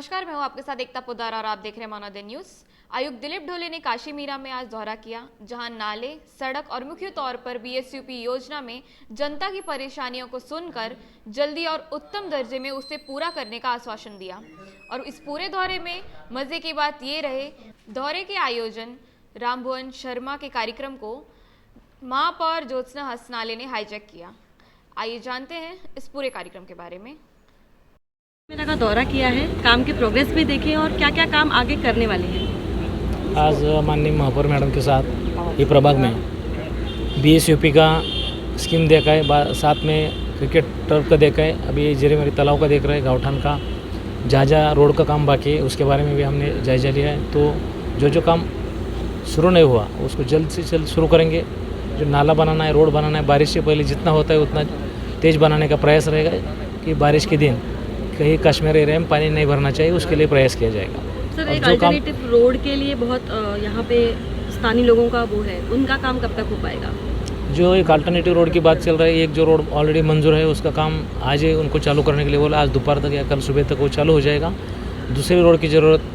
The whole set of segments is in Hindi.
नमस्कार, मैं हूं आपके साथ एकता पोदार और आप देख रहे हैं मनोदय न्यूज। आयुक्त दिलीप ढोले ने काशी मीरा में आज दौरा किया, जहां नाले, सड़क और मुख्य तौर पर बीएसयूपी योजना में जनता की परेशानियों को सुनकर जल्दी और उत्तम दर्जे में उसे पूरा करने का आश्वासन दिया। और इस पूरे दौरे में मजे की बात ये रहे, दौरे के आयोजन रामभुवन शर्मा के कार्यक्रम को महापौर ज्योत्सना हसनाले ने हाईजैक किया। आइए जानते हैं इस पूरे कार्यक्रम के बारे में। मेरा का दौरा किया है, काम की प्रोग्रेस भी देखें और क्या क्या काम आगे करने वाले हैं। आज माननीय महापौर मैडम के साथ ये प्रभाग में बीएसयूपी का स्कीम देखा है, साथ में क्रिकेट टर्फ का देखा है, अभी जीरेमरी तालाब का देख रहे हैं, गावठान का जहाँ जहाँ रोड का काम बाकी है उसके बारे में भी हमने जायजा लिया है। तो जो काम शुरू नहीं हुआ उसको जल्द से जल्द शुरू करेंगे। जो नाला बनाना है, रोड बनाना है, बारिश से पहले जितना होता है उतना तेज़ बनाने का प्रयास रहेगा कि बारिश के दिन कहीं कश्मीर एरिया में पानी नहीं भरना चाहिए, उसके लिए प्रयास किया जाएगा। सर, एक अल्टरनेटिव रोड के लिए बहुत यहाँ पे स्थानीय लोगों का वो है, उनका काम कब तक हो पाएगा? जो एक अल्टरनेटिव रोड की बात चल रही है, एक जो रोड ऑलरेडी मंजूर है उसका काम आज ही उनको चालू करने के लिए बोला, आज दोपहर तक या कल सुबह तक वो चालू हो जाएगा। दूसरी रोड की ज़रूरत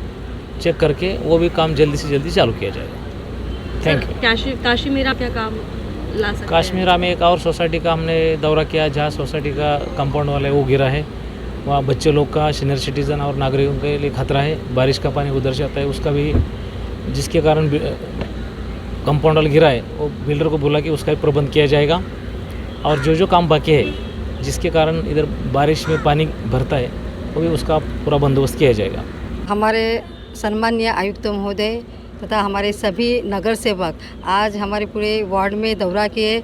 चेक करके वो भी काम जल्दी से जल्दी चालू किया जाएगा। Thank you. काशी मीरा क्या काम ला सकते हैं? काश्मीरा में एक और सोसाइटी का हमने दौरा किया, जहाँ सोसाइटी का कंपाउंड वाला है वो गिरा है, वहाँ बच्चे लोग का, सीनियर सिटीज़न और नागरिकों के लिए खतरा है। बारिश का पानी उधर से आता है, उसका भी जिसके कारण कंपाउंड वाला गिरा है वो बिल्डर को बोला कि उसका भी प्रबंध किया जाएगा। और जो काम बाकी है जिसके कारण इधर बारिश में पानी भरता है वो भी उसका पूरा बंदोबस्त किया जाएगा। हमारे सम्माननीय आयुक्त महोदय तथा हमारे सभी नगर सेवक आज हमारे पूरे वार्ड में दौरा किए।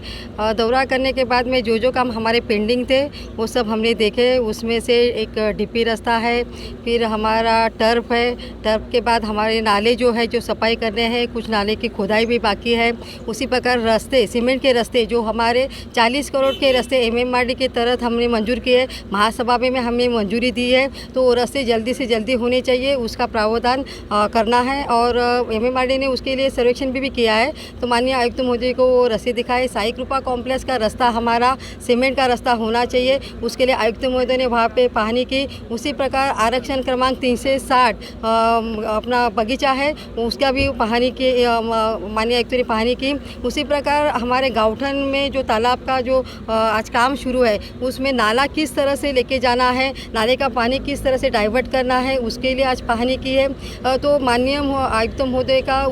दौरा करने के बाद में जो काम हमारे पेंडिंग थे वो सब हमने देखे। उसमें से एक डीपी रास्ता है, फिर हमारा टर्फ है, टर्फ के बाद हमारे नाले जो सफाई करने हैं, कुछ नाले की खोदाई भी बाकी है। उसी प्रकार रास्ते, सीमेंट के रास्ते जो हमारे 40 करोड़ के रास्ते एमएमआरडी के तहत हमने मंजूर किए, महासभा में हमने मंजूरी दी है, तो वो रास्ते जल्दी से जल्दी होने चाहिए, उसका प्रावधान करना है। और एमएमआरडी ने उसके लिए सर्वेक्षण भी किया है। तो माननीय आयुक्त महोदय को वो रसीद दिखाए। साई कृपा कॉम्प्लेक्स का रास्ता हमारा सीमेंट का रास्ता होना चाहिए, उसके लिए आयुक्त महोदय ने वहाँ पे पहानी की। उसी प्रकार आरक्षण क्रमांक 360 अपना बगीचा है, उसका भी पहानी की, माननीय आयुक्त ने पहानी की। उसी प्रकार हमारे गावठन में जो तालाब का जो आज काम शुरू है उसमें नाला किस तरह से लेके जाना है, नाले का पानी किस तरह से डाइवर्ट करना है, उसके लिए आज पहानी की है। तो माननीय आयुक्त महोदय का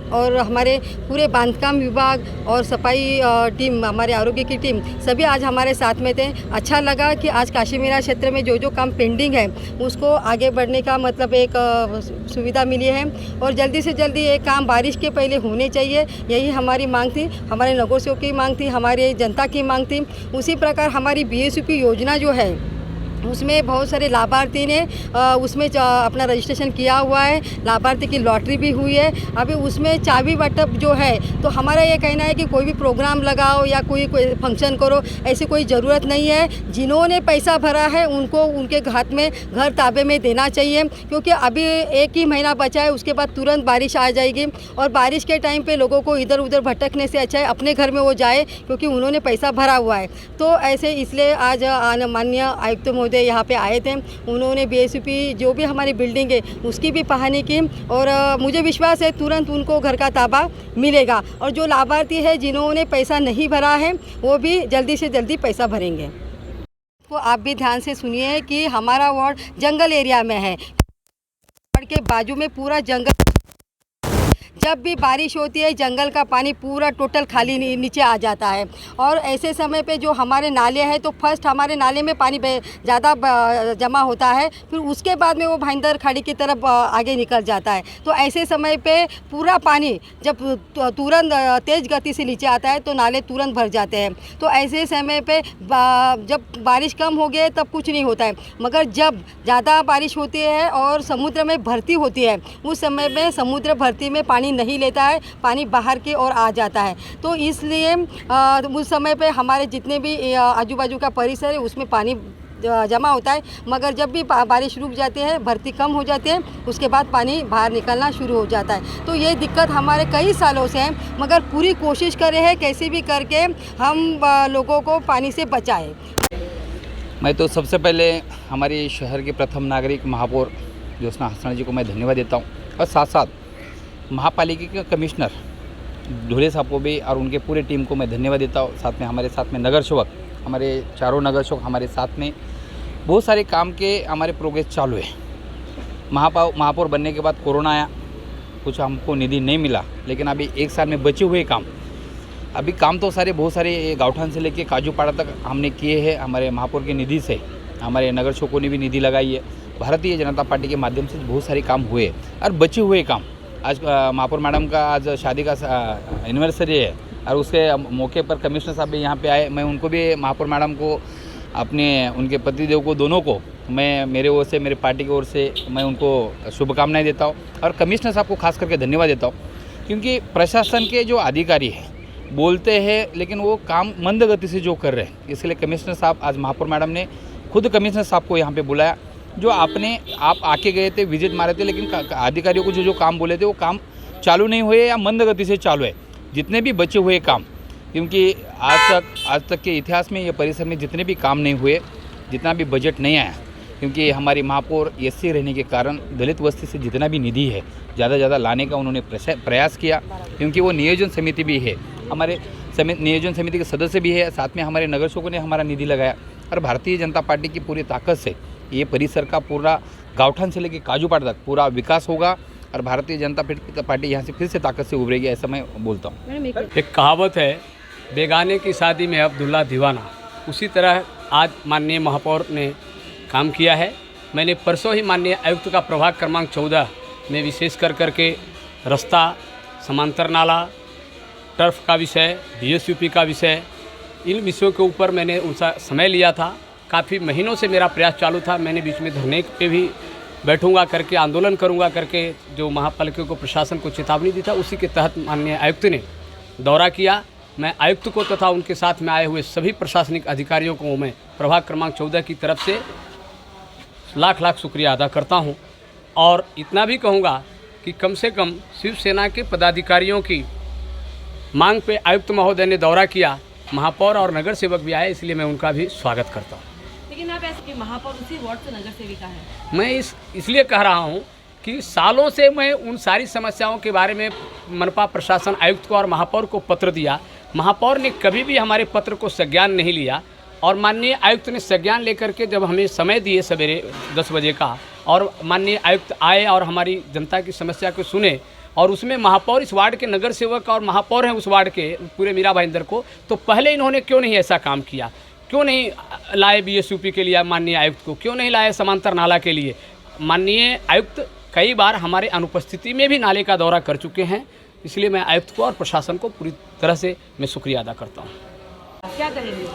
और हमारे पूरे बांधकाम विभाग और सफाई टीम, हमारे आरोग्य की टीम सभी आज हमारे साथ में थे। अच्छा लगा कि आज काशी मीरा क्षेत्र में जो काम पेंडिंग है उसको आगे बढ़ने का मतलब एक सुविधा मिली है और जल्दी से जल्दी ये काम बारिश के पहले होने चाहिए, यही हमारी मांग थी, हमारे नगर सेवक की मांग थी, हमारे जनता की मांग थी। उसी प्रकार हमारी बीएसयूपी योजना जो है उसमें बहुत सारे लाभार्थी ने उसमें अपना रजिस्ट्रेशन किया हुआ है, लाभार्थी की लॉटरी भी हुई है। अभी उसमें चाबी बटप जो है, तो हमारा ये कहना है कि कोई भी प्रोग्राम लगाओ या कोई फंक्शन करो, ऐसी कोई ज़रूरत नहीं है। जिन्होंने पैसा भरा है उनको उनके हाथ में घर ताबे में देना चाहिए, क्योंकि अभी एक ही महीना बचा है, उसके बाद तुरंत बारिश आ जाएगी और बारिश के टाइम पर लोगों को इधर उधर भटकने से अच्छा है अपने घर में वो जाए, क्योंकि उन्होंने पैसा भरा हुआ है। तो ऐसे इसलिए आज माननीय आयुक्त महोदय यहाँ पे आए थे, उन्होंने बीएसयूपी जो भी हमारी बिल्डिंग है उसकी भी पहानी की और मुझे विश्वास है तुरंत उनको घर का ताबा मिलेगा। और जो लाभार्थी है जिन्होंने पैसा नहीं भरा है वो भी जल्दी से जल्दी पैसा भरेंगे। तो आप भी ध्यान से सुनिए कि हमारा वार्ड जंगल एरिया में है, वार्ड के बाजू में पूरा जंगल, जब भी बारिश होती है जंगल का पानी पूरा टोटल खाली नीचे आ जाता है। और ऐसे समय पे जो हमारे नाले हैं, तो फर्स्ट हमारे नाले में पानी ज़्यादा जमा होता है, फिर उसके बाद में वो भाईंदर खाड़ी की तरफ आगे निकल जाता है। तो ऐसे समय पे पूरा पानी जब तुरंत तेज़ गति से नीचे आता है तो नाले तुरंत भर जाते हैं। तो ऐसे समय पे जब बारिश कम हो गई तब कुछ नहीं होता है, मगर जब ज़्यादा बारिश होती है और समुद्र में भर्ती होती है उस समय में समुद्र भर्ती में पानी नहीं लेता है, पानी बाहर की ओर आ जाता है। तो इसलिए उस समय पे हमारे जितने भी आजू बाजू का परिसर है उसमें पानी जमा होता है, मगर जब भी बारिश रुक जाती है, भर्ती कम हो जाती है, उसके बाद पानी बाहर निकलना शुरू हो जाता है। तो ये दिक्कत हमारे कई सालों से है, मगर पूरी कोशिश कर रहे हैं कैसे भी करके हम लोगों को पानी से बचाएं। मैं तो सबसे पहले हमारी शहर के प्रथम नागरिक महापौर ज्योत्सना हसना जी को मैं धन्यवाद देता हूँ, और साथ साथ महापालिका के कमिश्नर ढोले साहब को भी और उनके पूरे टीम को मैं धन्यवाद देता हूँ। साथ में हमारे साथ में नगर सेवक, हमारे चारों नगर सेवक हमारे साथ में, बहुत सारे काम के हमारे प्रोग्रेस चालू है। महापौर बनने के बाद कोरोना आया, कुछ हमको निधि नहीं मिला, लेकिन अभी 1 साल में बचे हुए काम, अभी काम तो सारे बहुत सारे गाँवठान से लेके काजूपाड़ा तक हमने किए हैं। हमारे महापौर की निधि से हमारे नगर सेवकों ने भी निधि लगाई है। भारतीय जनता पार्टी के माध्यम से बहुत सारे काम हुए और बचे हुए काम, आज महापौर मैडम का आज शादी का एनिवर्सरी है और उसके मौके पर कमिश्नर साहब भी यहाँ पे आए। मैं उनको भी, महापौर मैडम को, अपने उनके पतिदेव को, दोनों को मैं मेरे ओर से, मेरे पार्टी की ओर से मैं उनको शुभकामनाएं देता हूँ। और कमिश्नर साहब को खास करके धन्यवाद देता हूँ, क्योंकि प्रशासन के जो अधिकारी हैं बोलते हैं लेकिन वो काम मंद गति से जो कर रहे हैं, इसलिए कमिश्नर साहब, आज महापौर मैडम ने खुद कमिश्नर साहब को यहाँ पे बुलाया। जो आप आके गए थे, विजिट मारे थे, लेकिन अधिकारियों को जो काम बोले थे वो काम चालू नहीं हुए या मंद गति से चालू है। जितने भी बचे हुए काम, क्योंकि आज तक के इतिहास में ये परिसर में जितने भी काम नहीं हुए, जितना भी बजट नहीं आया, क्योंकि हमारी महापौर एससी रहने के कारण दलित बस्ती से जितना भी निधि है ज़्यादा लाने का उन्होंने प्रयास किया, क्योंकि वो नियोजन समिति भी है, हमारे नियोजन समिति के सदस्य भी है, साथ में हमारे नगर सेवकों ने हमारा निधि लगाया। और भारतीय जनता पार्टी की पूरी ताकत से ये परिसर का पूरा गाँवठान से लेकर काजूपाड़ा तक पूरा विकास होगा और भारतीय जनता पार्टी यहाँ से फिर से ताकत से उभरेगी, ऐसा मैं बोलता हूँ। एक कहावत है, बेगाने की शादी में अब्दुल्ला दीवाना, उसी तरह आज माननीय महापौर ने काम किया है। मैंने परसों ही माननीय आयुक्त का प्रभाग क्रमांक 14 में विशेष करके रास्ता, समांतर नाला, टर्फ का विषय, BSUP का विषय, इन विषयों के ऊपर मैंने उनका समय लिया था। काफ़ी महीनों से मेरा प्रयास चालू था। मैंने बीच में धरने पे भी बैठूंगा करके, आंदोलन करूंगा करके जो महापालिका को, प्रशासन को चेतावनी दी था, उसी के तहत माननीय आयुक्त ने दौरा किया। मैं आयुक्त को तथा उनके साथ में आए हुए सभी प्रशासनिक अधिकारियों को मैं प्रभाग क्रमांक 14 की तरफ से लाख शुक्रिया अदा करता हूं। और इतना भी कहूँगा कि कम से कम शिवसेना के पदाधिकारियों की मांग पे आयुक्त महोदय ने दौरा किया, महापौर और नगर सेवक भी आए, इसलिए मैं उनका भी स्वागत करता हूँ। लेकिन आप ऐसे कि महापौर उसी वार्ड से नगर सेविका है। मैं इसलिए कह रहा हूँ कि सालों से मैं उन सारी समस्याओं के बारे में मनपा प्रशासन, आयुक्त को और महापौर को पत्र दिया। महापौर ने कभी भी हमारे पत्र को संज्ञान नहीं लिया और माननीय आयुक्त ने संज्ञान लेकर के जब हमें समय दिए सवेरे 10 बजे का, और माननीय आयुक्त आए और हमारी जनता की समस्या को सुने, और उसमें महापौर इस वार्ड के नगर सेवक और महापौर हैं उस वार्ड के पूरे मीरा भाईंदर को, तो पहले इन्होंने क्यों नहीं ऐसा काम किया? क्यों नहीं लाए BSUP के लिए माननीय आयुक्त को? क्यों नहीं लाए समांतर नाला के लिए? माननीय आयुक्त कई बार हमारे अनुपस्थिति में भी नाले का दौरा कर चुके हैं, इसलिए मैं आयुक्त को और प्रशासन को पूरी तरह से मैं शुक्रिया अदा करता हूँ। क्या करेंगे?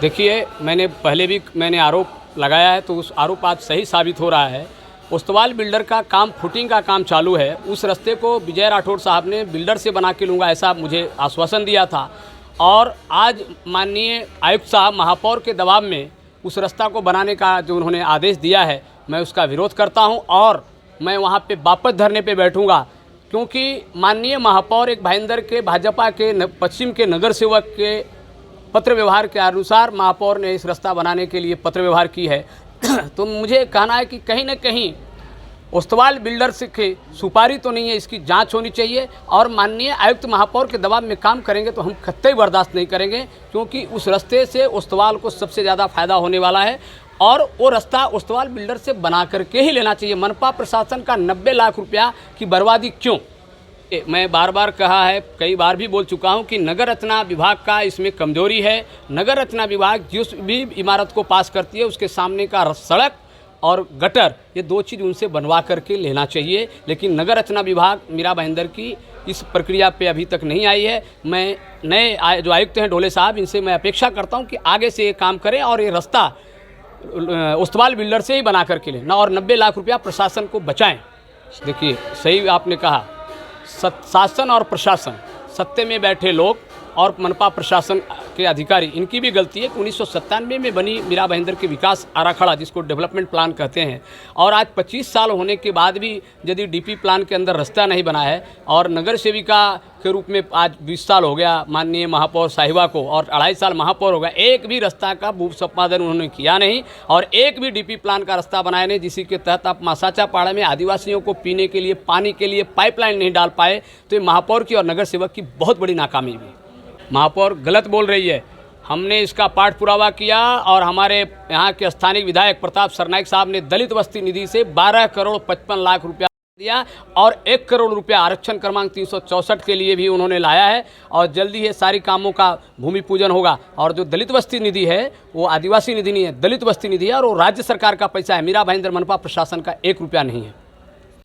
देखिए, मैंने आरोप लगाया है, तो उस आरोप आज सही साबित हो रहा है। उस्तवाल बिल्डर का काम, फुटिंग का काम चालू है। उस रास्ते को विजय राठौड़ साहब ने बिल्डर से बना के लूँगा ऐसा मुझे आश्वासन दिया था, और आज माननीय आयुक्त साहब महापौर के दबाव में उस रास्ता को बनाने का जो उन्होंने आदेश दिया है, मैं उसका विरोध करता हूं और मैं वहां पे वापस धरने पे बैठूंगा, क्योंकि माननीय महापौर एक भाईंदर के भाजपा के पश्चिम के नगर सेवक के पत्र व्यवहार के अनुसार महापौर ने इस रास्ता बनाने के लिए पत्र व्यवहार की है। तो मुझे कहना है कि कहीं न कहीं उस्तवाल बिल्डर्स के सुपारी तो नहीं है, इसकी जांच होनी चाहिए, और माननीय आयुक्त महापौर के दबाव में काम करेंगे तो हम कतई बर्दाश्त नहीं करेंगे, क्योंकि उस रास्ते से उस्तवाल को सबसे ज़्यादा फायदा होने वाला है, और वो रास्ता उस्तवाल बिल्डर से बना करके ही लेना चाहिए। मनपा प्रशासन का 90 लाख रुपया की बर्बादी क्यों? मैं बार बार कहा है, कई बार भी बोल चुका हूं कि नगर रचना विभाग का इसमें कमजोरी है। नगर रचना विभाग जिस भी इमारत को पास करती है उसके सामने का सड़क और गटर, ये 2 चीज़ उनसे बनवा करके लेना चाहिए, लेकिन नगर रचना विभाग मीरा भाईंदर की इस प्रक्रिया पे अभी तक नहीं आई है। मैं नए जो आयुक्त हैं ढोले साहब, इनसे मैं अपेक्षा करता हूं कि आगे से ये काम करें और ये रास्ता उस्तवाल बिल्डर से ही बना करके लें और 90 लाख रुपया प्रशासन को बचाएं। देखिए, सही आपने कहा, शासन और प्रशासन, सत्ते में बैठे लोग और मनपा प्रशासन के अधिकारी, इनकी भी गलती है कि 1997 में बनी मीरा भाईंदर के विकास आराखड़ा, जिसको डेवलपमेंट प्लान कहते हैं, और आज 25 साल होने के बाद भी यदि डीपी प्लान के अंदर रास्ता नहीं बना है, और नगर सेविका के रूप में आज 20 साल हो गया माननीय महापौर साहिबा को, और 2.5 साल महापौर हो गया, एक भी रास्ता का भू संपादन उन्होंने किया नहीं और एक भी डीपी प्लान का रास्ता बनाया नहीं, जिसी के तहत आप मासाचा पाड़ा में आदिवासियों को पीने के लिए पानी के लिए पाइपलाइन नहीं डाल पाए। तो ये महापौर की और नगर सेवक की बहुत बड़ी नाकामी भी। महापौर गलत बोल रही है, हमने इसका पाठ पुरावा किया और हमारे यहाँ के स्थानीय विधायक प्रताप सरनाइक साहब ने दलित बस्ती निधि से 12 करोड़ 55 लाख रुपया दिया और 1 करोड़ रुपया आरक्षण क्रमांक 364 के लिए भी उन्होंने लाया है, और जल्दी ये सारी कामों का भूमि पूजन होगा। और जो दलित बस्ती निधि है वो आदिवासी निधि नहीं है, दलित बस्ती निधि है, और वो राज्य सरकार का पैसा है, मीरा भाईंदर मनपा प्रशासन का 1 रुपया नहीं है।